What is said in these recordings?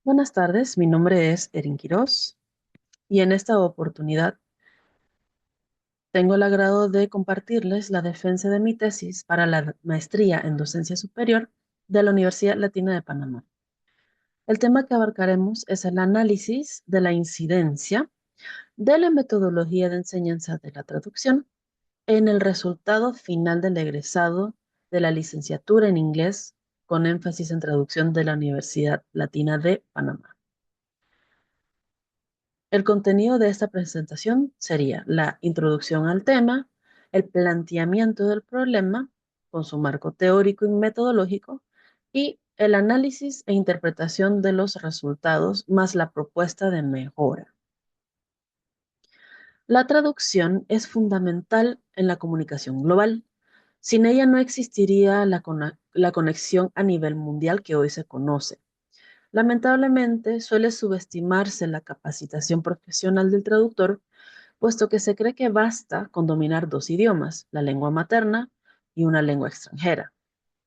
Buenas tardes, mi nombre es Erin Quiroz y en esta oportunidad tengo el agrado de compartirles la defensa de mi tesis para la maestría en docencia superior de la Universidad Latina de Panamá. El tema que abarcaremos es el análisis de la incidencia de la metodología de enseñanza de la traducción en el resultado final del egresado de la licenciatura en inglés con énfasis en traducción de la Universidad Latina de Panamá. El contenido de esta presentación sería la introducción al tema, el planteamiento del problema con su marco teórico y metodológico y el análisis e interpretación de los resultados más la propuesta de mejora. La traducción es fundamental en la comunicación global. Sin ella no existiría la conexión a nivel mundial que hoy se conoce. Lamentablemente, suele subestimarse la capacitación profesional del traductor, puesto que se cree que basta con dominar dos idiomas, la lengua materna y una lengua extranjera.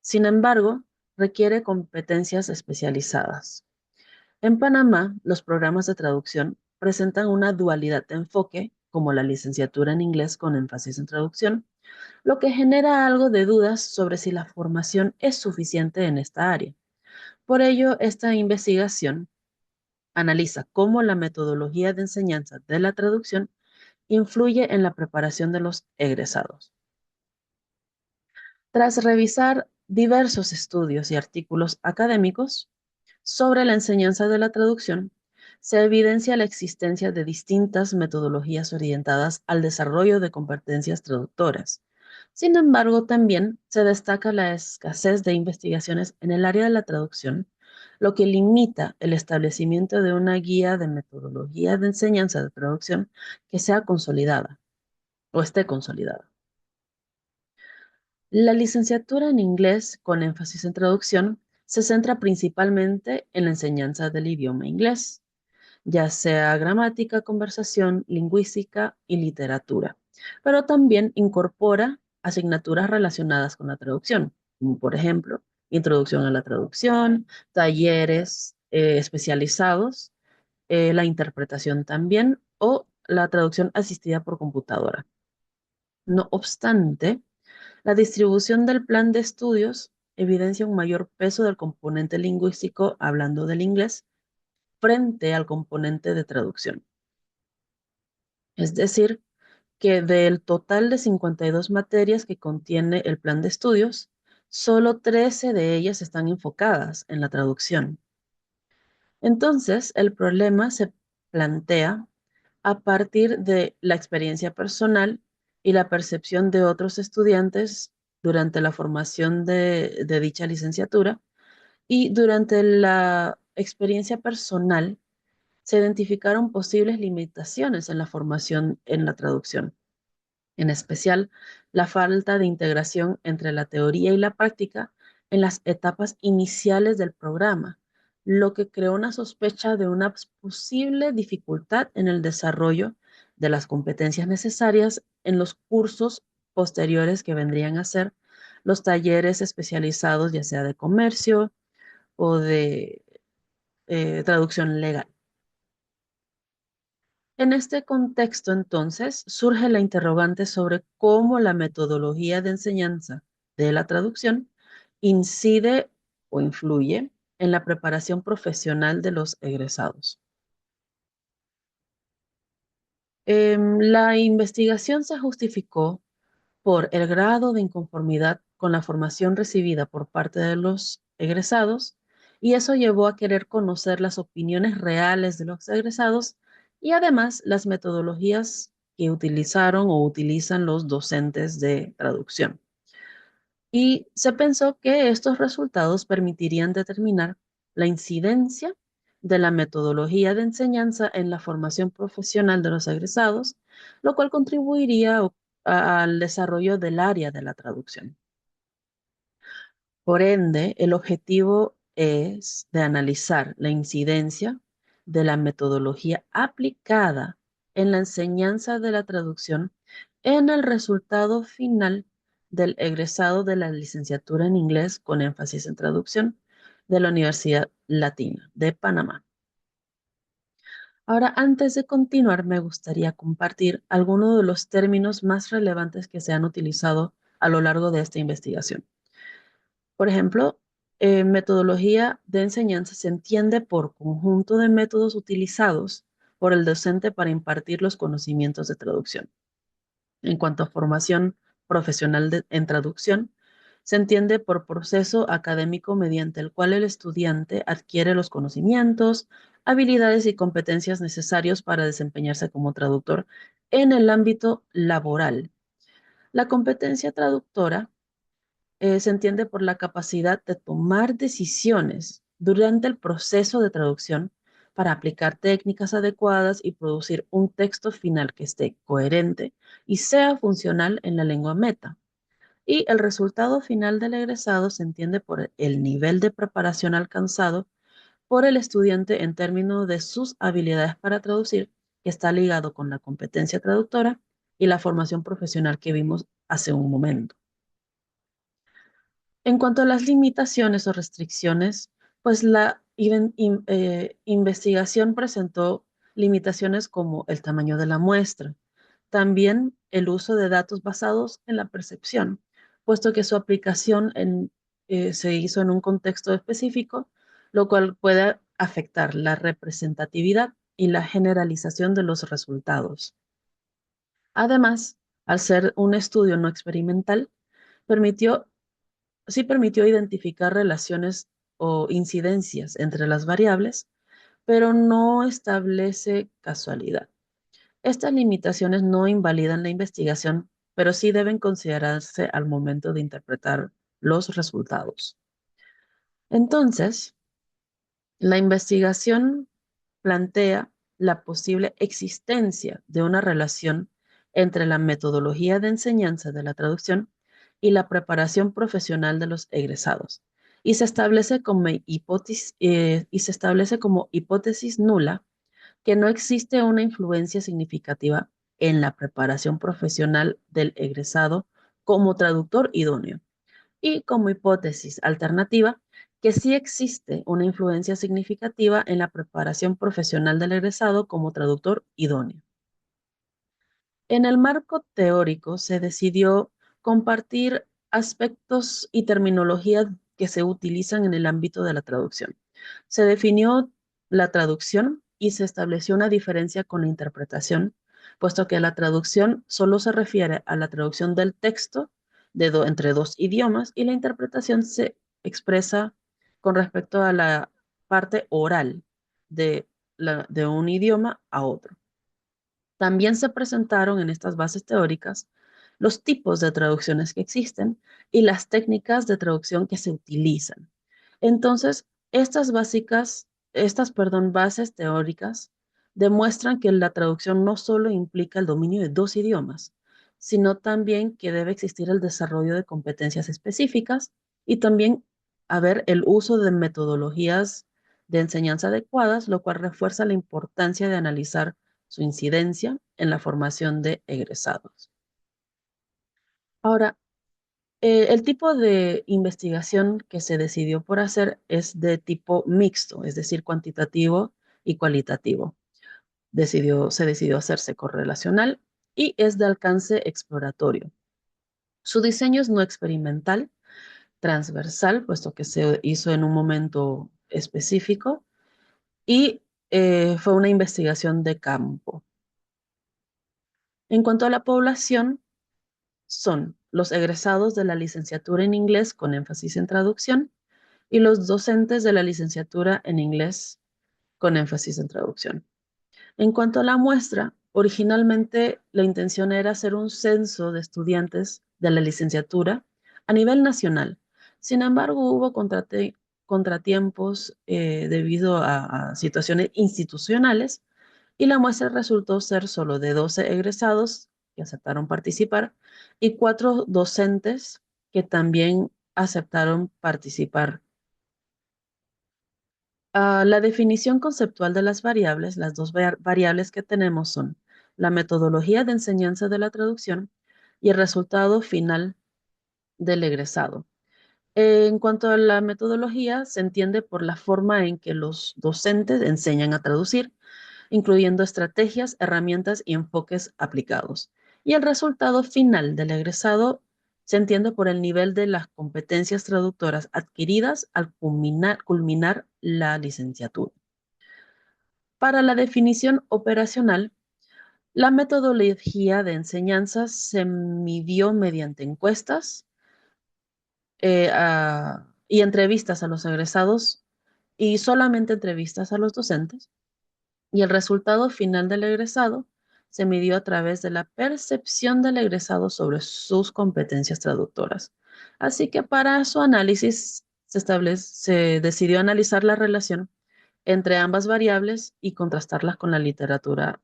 Sin embargo, requiere competencias especializadas. En Panamá, los programas de traducción presentan una dualidad de enfoque, como la licenciatura en inglés con énfasis en traducción, lo que genera algo de dudas sobre si la formación es suficiente en esta área. Por ello, esta investigación analiza cómo la metodología de enseñanza de la traducción influye en la preparación de los egresados. Tras revisar diversos estudios y artículos académicos sobre la enseñanza de la traducción, se evidencia la existencia de distintas metodologías orientadas al desarrollo de competencias traductoras. Sin embargo, también se destaca la escasez de investigaciones en el área de la traducción, lo que limita el establecimiento de una guía de metodología de enseñanza de traducción que sea consolidada o esté consolidada. La licenciatura en inglés con énfasis en traducción se centra principalmente en la enseñanza del idioma inglés, ya sea gramática, conversación, lingüística y literatura, pero también incorpora asignaturas relacionadas con la traducción, como por ejemplo, introducción a la traducción, talleres especializados, la interpretación también o la traducción asistida por computadora. No obstante, la distribución del plan de estudios evidencia un mayor peso del componente lingüístico, hablando del inglés, frente al componente de traducción. Es decir, que del total de 52 materias que contiene el plan de estudios, solo 13 de ellas están enfocadas en la traducción. Entonces, el problema se plantea a partir de la experiencia personal y la percepción de otros estudiantes durante la formación de dicha licenciatura, y durante la experiencia personal se identificaron posibles limitaciones en la formación en la traducción, en especial la falta de integración entre la teoría y la práctica en las etapas iniciales del programa, lo que creó una sospecha de una posible dificultad en el desarrollo de las competencias necesarias en los cursos posteriores que vendrían a ser los talleres especializados, ya sea de comercio o de traducción legal. En este contexto, entonces, surge la interrogante sobre cómo la metodología de enseñanza de la traducción incide o influye en la preparación profesional de los egresados. La investigación se justificó por el grado de inconformidad con la formación recibida por parte de los egresados, y eso llevó a querer conocer las opiniones reales de los egresados y además las metodologías que utilizaron o utilizan los docentes de traducción. Y se pensó que estos resultados permitirían determinar la incidencia de la metodología de enseñanza en la formación profesional de los egresados, lo cual contribuiría al desarrollo del área de la traducción. Por ende, el objetivo es de analizar la incidencia de la metodología aplicada en la enseñanza de la traducción en el resultado final del egresado de la licenciatura en inglés con énfasis en traducción, de la Universidad Latina de Panamá. Ahora, antes de continuar, me gustaría compartir algunos de los términos más relevantes que se han utilizado a lo largo de esta investigación. Por ejemplo, metodología de enseñanza se entiende por conjunto de métodos utilizados por el docente para impartir los conocimientos de traducción. En cuanto a formación profesional en traducción, se entiende por proceso académico mediante el cual el estudiante adquiere los conocimientos, habilidades y competencias necesarios para desempeñarse como traductor en el ámbito laboral. La competencia traductora se entiende por la capacidad de tomar decisiones durante el proceso de traducción para aplicar técnicas adecuadas y producir un texto final que esté coherente y sea funcional en la lengua meta. Y el resultado final del egresado se entiende por el nivel de preparación alcanzado por el estudiante en términos de sus habilidades para traducir, que está ligado con la competencia traductora y la formación profesional que vimos hace un momento. En cuanto a las limitaciones o restricciones, pues la investigación presentó limitaciones como el tamaño de la muestra, también el uso de datos basados en la percepción, puesto que su aplicación se hizo en un contexto específico, lo cual puede afectar la representatividad y la generalización de los resultados. Además, al ser un estudio no experimental, permitió sí permitió identificar relaciones o incidencias entre las variables, pero no establece casualidad. Estas limitaciones no invalidan la investigación, pero sí deben considerarse al momento de interpretar los resultados. Entonces, la investigación plantea la posible existencia de una relación entre la metodología de enseñanza de la traducción y la preparación profesional de los egresados, y se establece como hipótesis nula que no existe una influencia significativa en la preparación profesional del egresado como traductor idóneo, y como hipótesis alternativa, que sí existe una influencia significativa en la preparación profesional del egresado como traductor idóneo. En el marco teórico se decidió compartir aspectos y terminología que se utilizan en el ámbito de la traducción. Se definió la traducción y se estableció una diferencia con la interpretación, puesto que la traducción solo se refiere a la traducción del texto entre dos idiomas y la interpretación se expresa con respecto a la parte oral de un idioma a otro. También se presentaron en estas bases teóricas los tipos de traducciones que existen y las técnicas de traducción que se utilizan. Entonces, bases teóricas demuestran que la traducción no solo implica el dominio de dos idiomas, sino también que debe existir el desarrollo de competencias específicas y también haber el uso de metodologías de enseñanza adecuadas, lo cual refuerza la importancia de analizar su incidencia en la formación de egresados. Ahora, el tipo de investigación que se decidió por hacer es de tipo mixto, es decir, cuantitativo y cualitativo. Se decidió hacerse correlacional y es de alcance exploratorio. Su diseño es no experimental, transversal, puesto que se hizo en un momento específico, y fue una investigación de campo. En cuanto a la población, son los egresados de la licenciatura en inglés con énfasis en traducción y los docentes de la licenciatura en inglés con énfasis en traducción. En cuanto a la muestra, originalmente la intención era hacer un censo de estudiantes de la licenciatura a nivel nacional. Sin embargo, hubo contratiempos debido a situaciones institucionales y la muestra resultó ser solo de 12 egresados que aceptaron participar y 4 docentes que también aceptaron participar. La definición conceptual de las variables, las dos variables que tenemos son la metodología de enseñanza de la traducción y el resultado final del egresado. En cuanto a la metodología, se entiende por la forma en que los docentes enseñan a traducir, incluyendo estrategias, herramientas y enfoques aplicados. Y el resultado final del egresado se entiende por el nivel de las competencias traductoras adquiridas al culminar la licenciatura. Para la definición operacional, la metodología de enseñanza se midió mediante encuestas y entrevistas a los egresados y solamente entrevistas a los docentes. Y el resultado final del egresado se midió a través de la percepción del egresado sobre sus competencias traductoras. Así que para su análisis se decidió analizar la relación entre ambas variables y contrastarlas con la literatura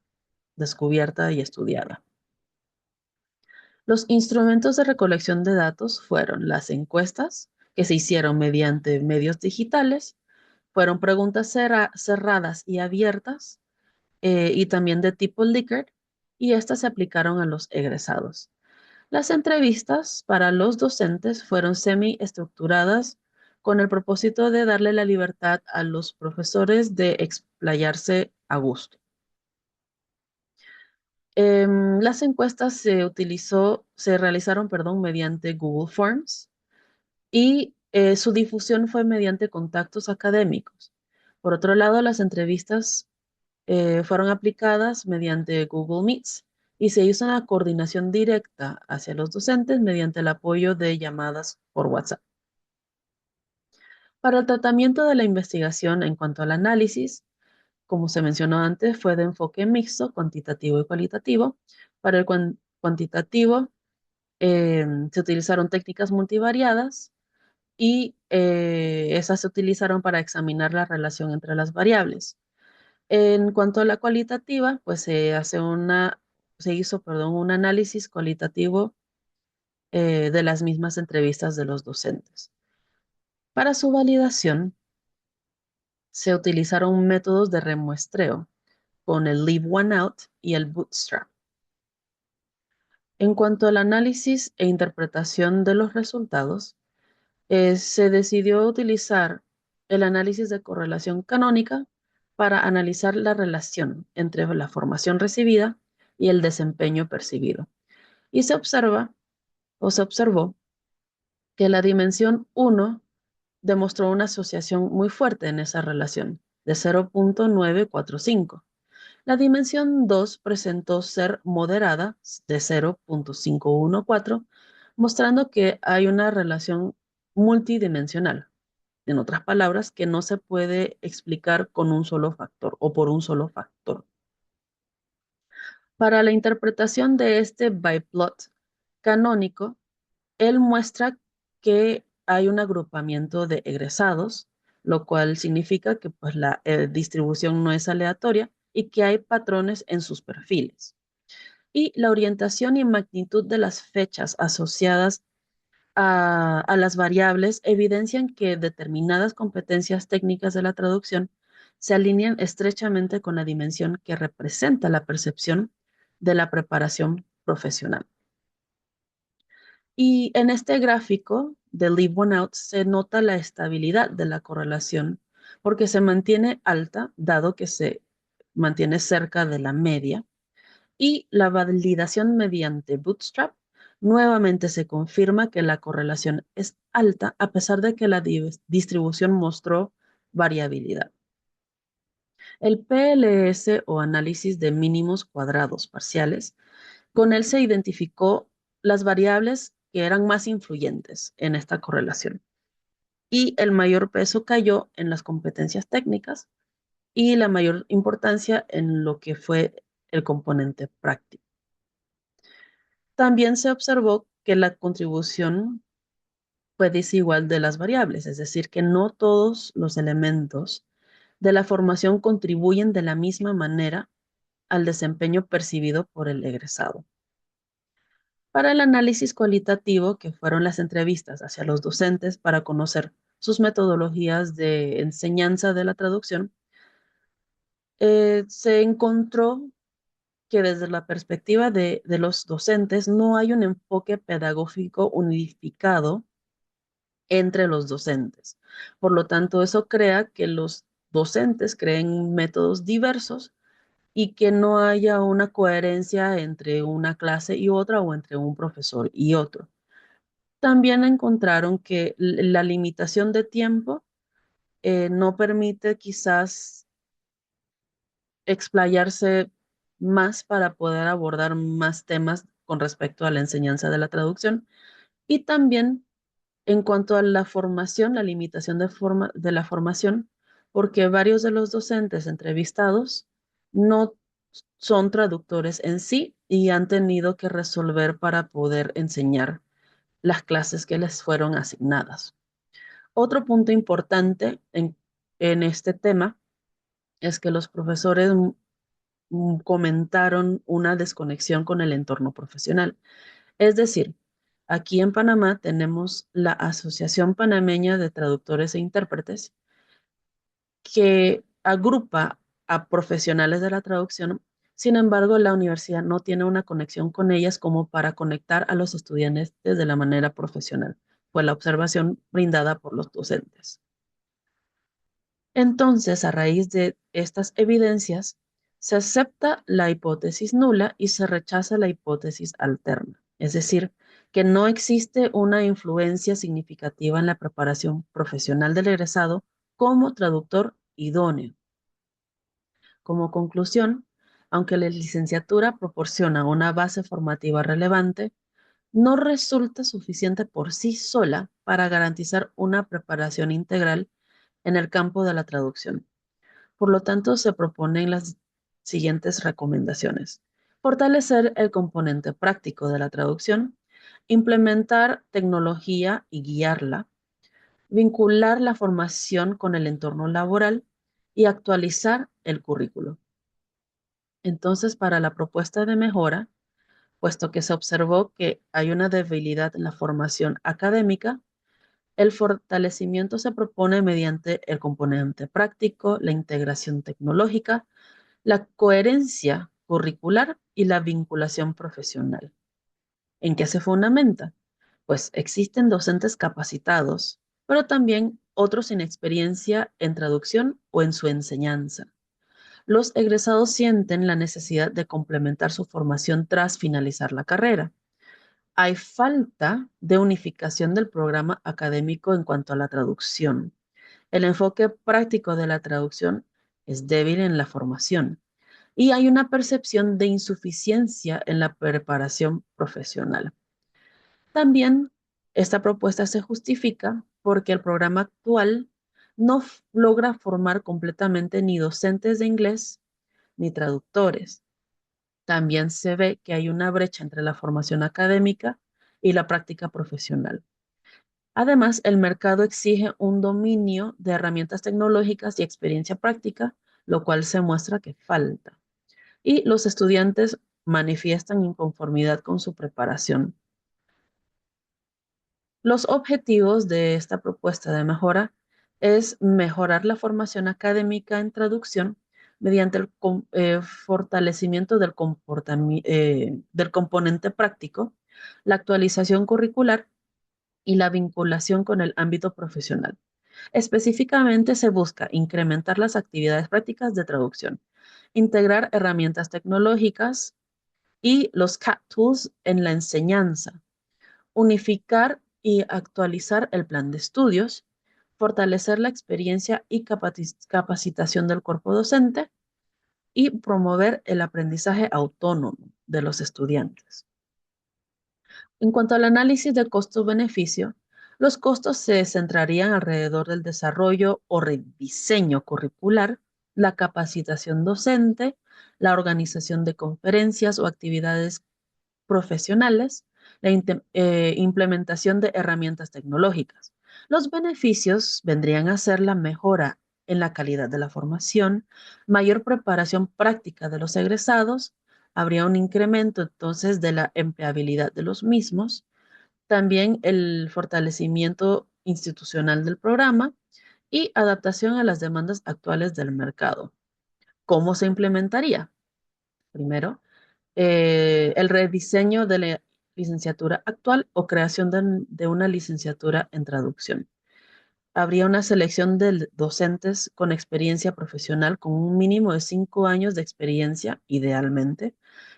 descubierta y estudiada. Los instrumentos de recolección de datos fueron las encuestas, que se hicieron mediante medios digitales, fueron preguntas cerradas y abiertas, y también de tipo Likert, y estas se aplicaron a los egresados. Las entrevistas para los docentes fueron semi-estructuradas con el propósito de darle la libertad a los profesores de explayarse a gusto. Las encuestas se realizaron, perdón, mediante Google Forms y su difusión fue mediante contactos académicos. Por otro lado, las entrevistas fueron aplicadas mediante Google Meets y se hizo una coordinación directa hacia los docentes mediante el apoyo de llamadas por WhatsApp. Para el tratamiento de la investigación en cuanto al análisis, como se mencionó antes, fue de enfoque mixto, cuantitativo y cualitativo. Para el cuantitativo, se utilizaron técnicas multivariadas y esas se utilizaron para examinar la relación entre las variables. En cuanto a la cualitativa, pues se hizo, perdón, un análisis cualitativo de las mismas entrevistas de los docentes. Para su validación, se utilizaron métodos de remuestreo con el Leave One Out y el Bootstrap. En cuanto al análisis e interpretación de los resultados, se decidió utilizar el análisis de correlación canónica para analizar la relación entre la formación recibida y el desempeño percibido. Y se observó que la dimensión 1 demostró una asociación muy fuerte en esa relación, de 0.945. La dimensión 2 presentó ser moderada, de 0.514, mostrando que hay una relación multidimensional. En otras palabras, que no se puede explicar con un solo factor o por un solo factor. Para la interpretación de este biplot canónico, él muestra que hay un agrupamiento de egresados, lo cual significa que pues, la distribución no es aleatoria y que hay patrones en sus perfiles. Y la orientación y magnitud de las fechas asociadas a las variables evidencian que determinadas competencias técnicas de la traducción se alinean estrechamente con la dimensión que representa la percepción de la preparación profesional. Y en este gráfico de Leave One Out se nota la estabilidad de la correlación porque se mantiene alta, dado que se mantiene cerca de la media, y la validación mediante Bootstrap nuevamente se confirma que la correlación es alta a pesar de que la distribución mostró variabilidad. El PLS o análisis de mínimos cuadrados parciales, con él se identificó las variables que eran más influyentes en esta correlación y el mayor peso cayó en las competencias técnicas y la mayor importancia en lo que fue el componente práctico. También se observó que la contribución fue desigual de las variables, es decir, que no todos los elementos de la formación contribuyen de la misma manera al desempeño percibido por el egresado. Para el análisis cualitativo, que fueron las entrevistas hacia los docentes para conocer sus metodologías de enseñanza de la traducción, se encontró que desde la perspectiva de los docentes no hay un enfoque pedagógico unificado entre los docentes. Por lo tanto, eso crea que los docentes creen métodos diversos y que no haya una coherencia entre una clase y otra o entre un profesor y otro. También encontraron que la limitación de tiempo no permite quizás explayarse más para poder abordar más temas con respecto a la enseñanza de la traducción. Y también en cuanto a la formación, la limitación de la formación, porque varios de los docentes entrevistados no son traductores en sí y han tenido que resolver para poder enseñar las clases que les fueron asignadas. Otro punto importante en este tema es que los profesores comentaron una desconexión con el entorno profesional. Es decir, aquí en Panamá tenemos la Asociación Panameña de Traductores e Intérpretes que agrupa a profesionales de la traducción. Sin embargo, la universidad no tiene una conexión con ellas como para conectar a los estudiantes de la manera profesional. Fue la observación brindada por los docentes. Entonces, a raíz de estas evidencias, se acepta la hipótesis nula y se rechaza la hipótesis alterna. Es decir, que no existe una influencia significativa en la preparación profesional del egresado como traductor idóneo. Como conclusión, aunque la licenciatura proporciona una base formativa relevante, no resulta suficiente por sí sola para garantizar una preparación integral en el campo de la traducción. Por lo tanto, se proponen las siguientes recomendaciones. Fortalecer el componente práctico de la traducción, implementar tecnología y guiarla, vincular la formación con el entorno laboral y actualizar el currículo. Entonces, para la propuesta de mejora, puesto que se observó que hay una debilidad en la formación académica, el fortalecimiento se propone mediante el componente práctico, la integración tecnológica, la coherencia curricular y la vinculación profesional. ¿En qué se fundamenta? Pues existen docentes capacitados, pero también otros sin experiencia en traducción o en su enseñanza. Los egresados sienten la necesidad de complementar su formación tras finalizar la carrera. Hay falta de unificación del programa académico en cuanto a la traducción. El enfoque práctico de la traducción es débil en la formación y hay una percepción de insuficiencia en la preparación profesional. También esta propuesta se justifica porque el programa actual no logra formar completamente ni docentes de inglés ni traductores. También se ve que hay una brecha entre la formación académica y la práctica profesional. Además, el mercado exige un dominio de herramientas tecnológicas y experiencia práctica, lo cual se muestra que falta. Y los estudiantes manifiestan inconformidad con su preparación. Los objetivos de esta propuesta de mejora es mejorar la formación académica en traducción mediante el fortalecimiento del componente práctico, la actualización curricular y la vinculación con el ámbito profesional. Específicamente se busca incrementar las actividades prácticas de traducción, integrar herramientas tecnológicas y los CAT tools en la enseñanza, unificar y actualizar el plan de estudios, fortalecer la experiencia y capacitación del cuerpo docente y promover el aprendizaje autónomo de los estudiantes. En cuanto al análisis de costo-beneficio, los costos se centrarían alrededor del desarrollo o rediseño curricular, la capacitación docente, la organización de conferencias o actividades profesionales, la implementación de herramientas tecnológicas. Los beneficios vendrían a ser la mejora en la calidad de la formación, mayor preparación práctica de los egresados, habría un incremento entonces de la empleabilidad de los mismos, también el fortalecimiento institucional del programa y adaptación a las demandas actuales del mercado. ¿Cómo se implementaría? Primero, el rediseño de licenciatura actual o creación de una licenciatura en traducción. Habría una selección de docentes con experiencia profesional con un mínimo de 5 años de experiencia, idealmente.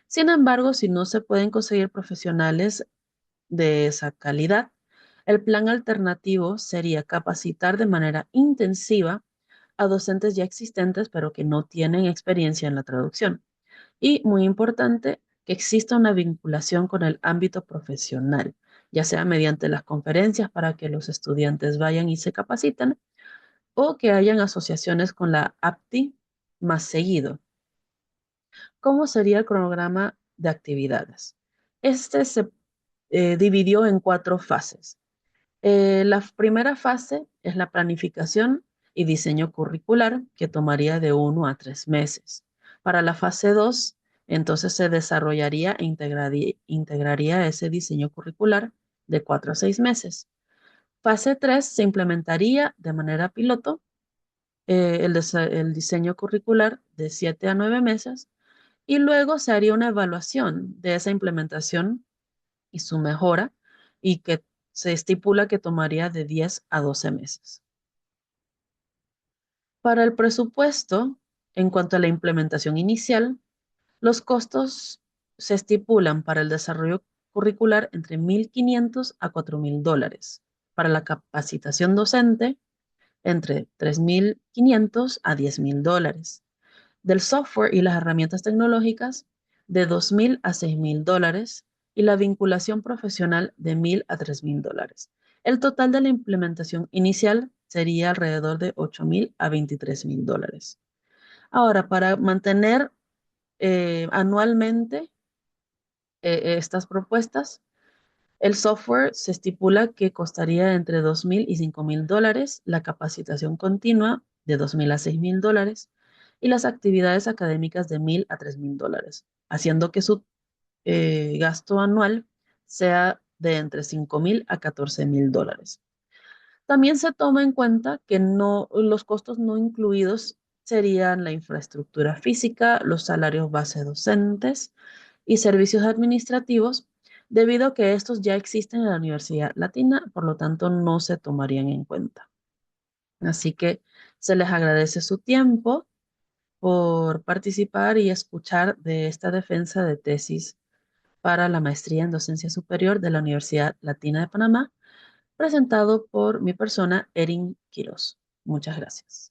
Sin embargo, si no se pueden conseguir profesionales de esa calidad, el plan alternativo sería capacitar de manera intensiva a docentes ya existentes, pero que no tienen experiencia en la traducción. Y muy importante, que exista una vinculación con el ámbito profesional, ya sea mediante las conferencias para que los estudiantes vayan y se capaciten, o que hayan asociaciones con la APTI más seguido. ¿Cómo sería el cronograma de actividades? Este se dividió en 4 fases. La primera fase es la planificación y diseño curricular, que tomaría de 1 a 3 meses. Para la fase 2, entonces se desarrollaría e integraría ese diseño curricular de 4 a 6 meses. Fase 3 se implementaría de manera piloto el diseño curricular de 7 a 9 meses y luego se haría una evaluación de esa implementación y su mejora y que se estipula que tomaría de 10 a 12 meses. Para el presupuesto, en cuanto a la implementación inicial, los costos se estipulan para el desarrollo curricular entre 1.500 a 4.000 dólares. Para la capacitación docente, entre 3.500 a 10.000 dólares. Del software y las herramientas tecnológicas, de 2.000 a 6.000 dólares, y la vinculación profesional de 1.000 a 3.000 dólares. El total de la implementación inicial sería alrededor de 8.000 a 23.000 dólares. Ahora, para mantener anualmente estas propuestas, el software se estipula que costaría entre 2.000 y 5.000 dólares, la capacitación continua de 2.000 a 6.000 dólares y las actividades académicas de 1.000 a 3.000 dólares, haciendo que su gasto anual sea de entre 5.000 a 14.000 dólares. También se toma en cuenta que los costos no incluidos serían la infraestructura física, los salarios base docentes y servicios administrativos, debido a que estos ya existen en la Universidad Latina, por lo tanto no se tomarían en cuenta. Así que se les agradece su tiempo por participar y escuchar de esta defensa de tesis para la maestría en docencia superior de la Universidad Latina de Panamá, presentado por mi persona, Erin Quiroz. Muchas gracias.